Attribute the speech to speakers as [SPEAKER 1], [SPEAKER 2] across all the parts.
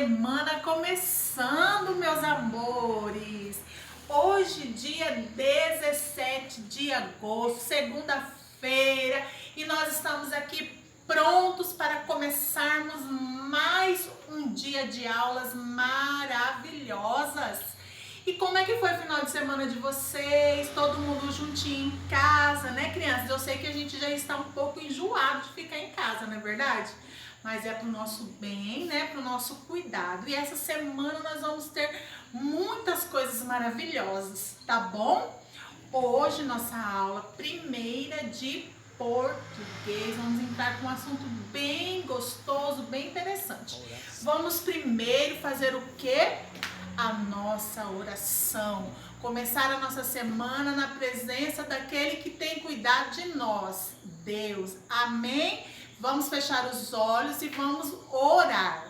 [SPEAKER 1] semana começando, meus amores. Hoje, dia 17 de agosto, segunda-feira, e nós estamos aqui prontos para começarmos mais um dia de aulas maravilhosas. E como é que foi o final de semana de vocês? Todo mundo juntinho em casa, né, crianças? Eu sei que a gente já está um pouco enjoado de ficar em casa, não é verdade? Mas é para o nosso bem, né? Para o nosso cuidado. E essa semana nós vamos ter muitas coisas maravilhosas, tá bom? Hoje, nossa aula primeira de português. Vamos entrar com um assunto bem gostoso, bem interessante. Vamos primeiro fazer o quê? A nossa oração. Começar a nossa semana na presença daquele que tem cuidado de nós, Deus. Amém? Vamos fechar os olhos e vamos orar.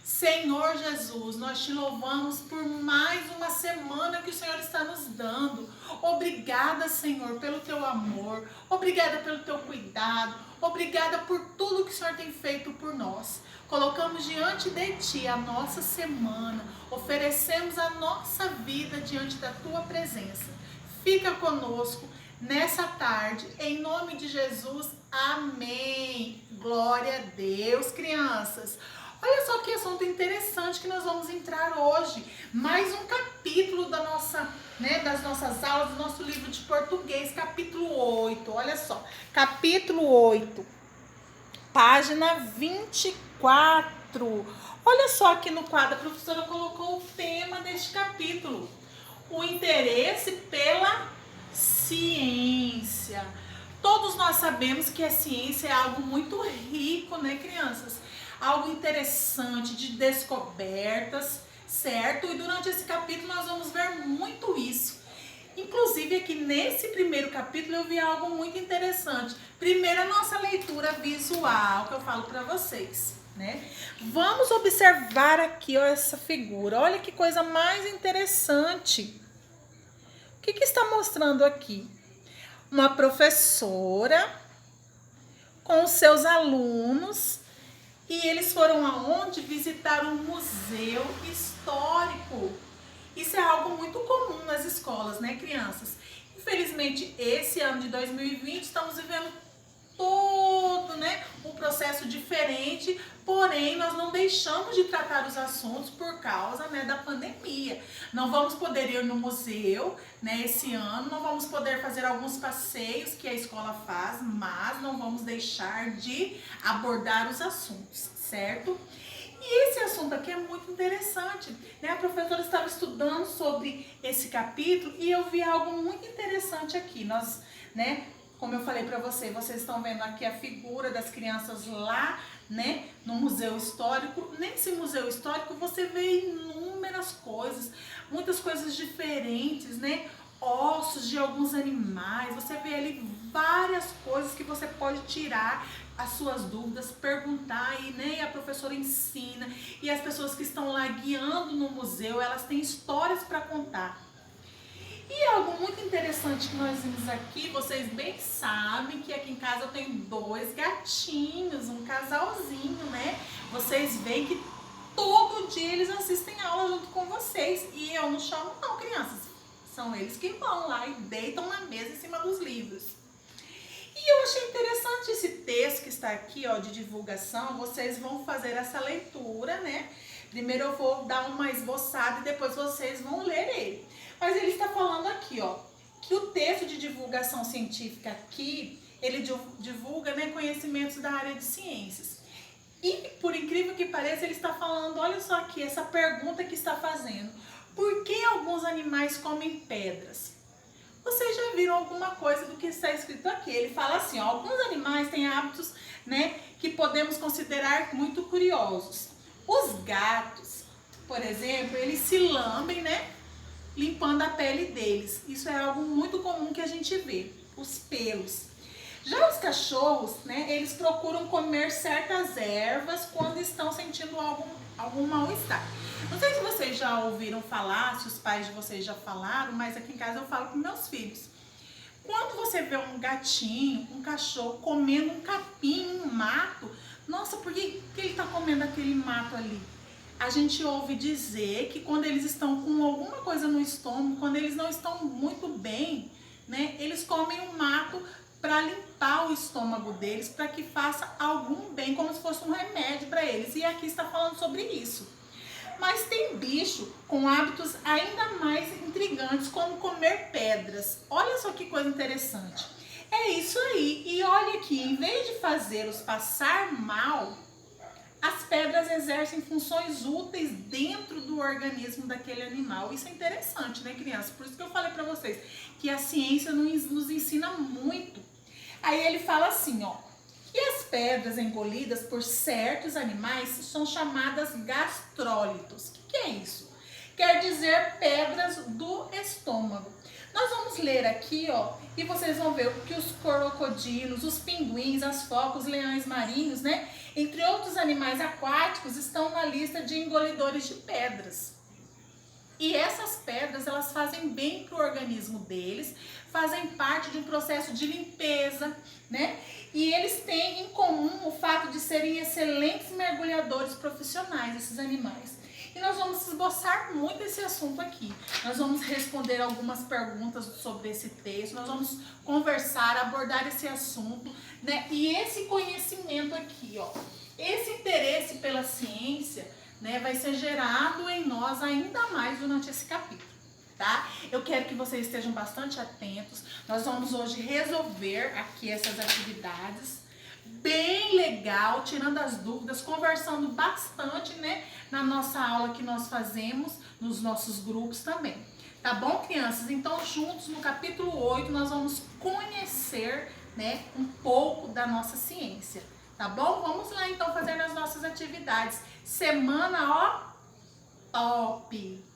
[SPEAKER 1] Senhor Jesus, nós te louvamos por mais uma semana que o Senhor está nos dando. Obrigada, Senhor, pelo teu amor. Obrigada pelo teu cuidado. Obrigada por tudo que o Senhor tem feito por nós. Colocamos diante de ti a nossa semana. Oferecemos a nossa vida diante da tua presença. Fica conosco nessa tarde, em nome de Jesus. Amém. Glória a Deus, crianças. Olha só que assunto interessante que nós vamos entrar hoje. Mais um capítulo da nossa, das nossas aulas, do nosso livro de português, capítulo 8. Olha só, capítulo 8, página 24. Olha só aqui no quadro, a professora colocou o tema deste capítulo: o interesse pela ciência. Todos nós sabemos que a ciência é algo muito rico, né, crianças? Algo interessante, de descobertas, certo? E durante esse capítulo nós vamos ver muito isso. Inclusive aqui nesse primeiro capítulo eu vi algo muito interessante. Primeiro a nossa leitura visual, que eu falo para vocês, né? Vamos observar aqui, ó, essa figura. Olha que coisa mais interessante. O que está mostrando aqui? Uma professora com os seus alunos. E eles foram aonde? Visitar um museu histórico. Isso é algo muito comum nas escolas, né, crianças? Infelizmente, esse ano de 2020, estamos vivendo todo, um processo diferente, porém, nós não deixamos de tratar os assuntos por causa, da pandemia. Não vamos poder ir no museu, esse ano, não vamos poder fazer alguns passeios que a escola faz, mas não vamos deixar de abordar os assuntos, certo? E esse assunto aqui é muito interessante, né? A professora estava estudando sobre esse capítulo e eu vi algo muito interessante aqui. Nós, como eu falei para vocês estão vendo aqui a figura das crianças lá, no museu histórico. Nesse museu histórico você vê inúmeras coisas, muitas coisas diferentes, ossos de alguns animais. Você vê ali várias coisas que você pode tirar as suas dúvidas, perguntar e a professora ensina. E as pessoas que estão lá guiando no museu, elas têm histórias para contar. E algo muito interessante que nós vimos aqui, vocês bem sabem que aqui em casa eu tenho 2 gatinhos, um casalzinho, Vocês veem que todo dia eles assistem aula junto com vocês. E eu não chamo não, crianças. São eles que vão lá e deitam na mesa em cima dos livros. E eu achei interessante esse texto que está aqui, ó, de divulgação. Vocês vão fazer essa leitura, Primeiro eu vou dar uma esboçada e depois vocês vão ler ele. Mas ele está falando aqui, ó, que o texto de divulgação científica aqui, ele divulga, conhecimentos da área de ciências. E, por incrível que pareça, ele está falando, olha só aqui, essa pergunta que está fazendo: por que alguns animais comem pedras? Vocês já viram alguma coisa do que está escrito aqui? Ele fala assim, ó, alguns animais têm hábitos, que podemos considerar muito curiosos. Os gatos, por exemplo, eles se lambem, limpando a pele deles. Isso é algo muito comum que a gente vê, os pelos. Já os cachorros, eles procuram comer certas ervas quando estão sentindo algum mal-estar. Não sei se vocês já ouviram falar, se os pais de vocês já falaram, mas aqui em casa eu falo para meus filhos. Quando você vê um gatinho, um cachorro comendo um capim, um mato, nossa, por que ele está comendo aquele mato ali? a gente ouve dizer que quando eles estão com alguma coisa no estômago, quando eles não estão muito bem, né, eles comem um mato para limpar o estômago deles, para que faça algum bem, como se fosse um remédio para eles. E aqui está falando sobre isso. Mas tem bicho com hábitos ainda mais intrigantes, como comer pedras. Olha só que coisa interessante. É isso aí. E olha aqui, em vez de fazê-los passar mal, as pedras exercem funções úteis dentro do organismo daquele animal. Isso é interessante, né, criança? Por isso que eu falei para vocês que a ciência nos ensina muito. Aí ele fala assim, ó. E as pedras engolidas por certos animais são chamadas gastrólitos. O que é isso? Quer dizer pedras do estômago. Nós vamos ler aqui, ó, e vocês vão ver que os crocodilos, os pinguins, as focas, os leões marinhos, né, entre outros animais aquáticos, estão na lista de engolidores de pedras. E essas pedras, elas fazem bem para o organismo deles, fazem parte de um processo de limpeza, né? E eles têm em comum o fato de serem excelentes mergulhadores profissionais, esses animais. E nós vamos esboçar muito esse assunto aqui. Nós vamos responder algumas perguntas sobre esse texto, nós vamos conversar, abordar esse assunto, né? E esse conhecimento aqui, ó, esse interesse pela ciência, né, vai ser gerado em nós ainda mais durante esse capítulo, tá? Eu quero que vocês estejam bastante atentos. Nós vamos hoje resolver aqui essas atividades, bem legal, tirando as dúvidas, conversando bastante, né, na nossa aula que nós fazemos, nos nossos grupos também. Tá bom, crianças? Então, juntos no capítulo 8, nós vamos conhecer, né, um pouco da nossa ciência. Tá bom? Vamos lá então fazer as nossas atividades. Semana, ó, top!